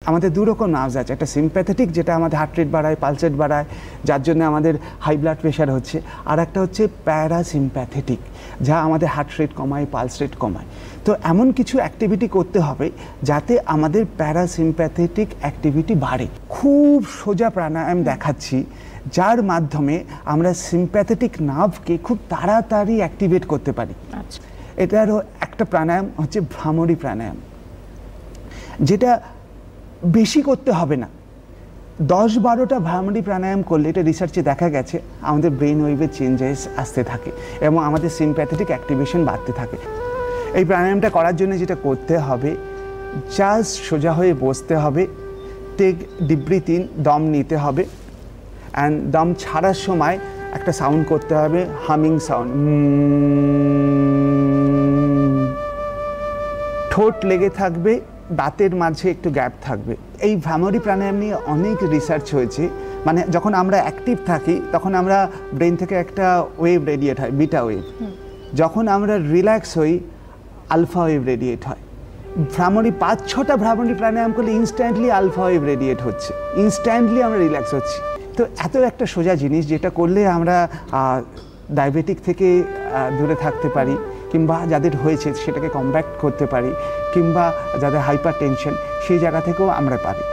আমাদের দু রকম নার্ভস আছে, একটা সিম্প্যাথেটিক যেটা আমাদের হার্ট রেট বাড়ায়, পালস রেট বাড়ায়, যার জন্য আমাদের হাই ব্লাড প্রেশার হচ্ছে, আর একটা হচ্ছে প্যারাসিম্প্যাথেটিক, যা আমাদের হার্ট রেট কমায়, পালস রেট কমায়। তো এমন কিছু অ্যাক্টিভিটি করতে হবে যাতে আমাদের প্যারাসিম্প্যাথেটিক অ্যাক্টিভিটি বাড়ে। খুব সোজা প্রাণায়াম দেখাচ্ছি যার মাধ্যমে আমরা সিম্প্যাথেটিক নার্ভকে খুব তাড়াতাড়ি অ্যাক্টিভেট করতে পারি। এটারও একটা প্রাণায়াম হচ্ছে ভ্রামরী প্রাণায়াম, যেটা বেশি করতে হবে না। 10-12টা ভ্রামরী প্রাণায়াম করলে, এটা রিসার্চে দেখা গেছে, আমাদের ব্রেন ওয়েভের চেঞ্জেস আসতে থাকে এবং আমাদের সিম্প্যাথেটিক অ্যাক্টিভেশন বাড়তে থাকে। এই প্রাণায়ামটা করার জন্য যেটা করতে হবে, জাস্ট সোজা হয়ে বসতে হবে, টেক ডিপ ব্রিথ ইন, দম নিতে হবে, অ্যান্ড দম ছাড়ার সময় একটা সাউন্ড করতে হবে, হামিং সাউন্ড। ঠোঁট লেগে থাকবে, দাঁতের মাঝে একটু গ্যাপ থাকবে। এই ভ্রামরী প্রাণায়াম নিয়ে অনেক রিসার্চ হয়েছে। মানে যখন আমরা অ্যাক্টিভ থাকি তখন আমরা ব্রেন থেকে একটা ওয়েভ রেডিয়েট হয়, বিটা ওয়েভ। যখন আমরা রিল্যাক্স হই, আলফা ওয়েভ রেডিয়েট হয়। ভ্রামরী 5-6টা ভ্রামরী প্রাণায়াম করলে ইনস্ট্যান্টলি আলফা ওয়েভ রেডিয়েট হচ্ছে, ইনস্ট্যান্টলি আমরা রিল্যাক্স হচ্ছি। তো এত একটা সোজা জিনিস, যেটা করলে আমরা ডায়াবেটিক থেকে দূরে থাকতে পারি, কিংবা যাদের হয়েছে সেটাকে কমব্যাট করতে পারি, কিংবা যাদের হাইপার টেনশন সেই জায়গা থেকেও আমরা পারি।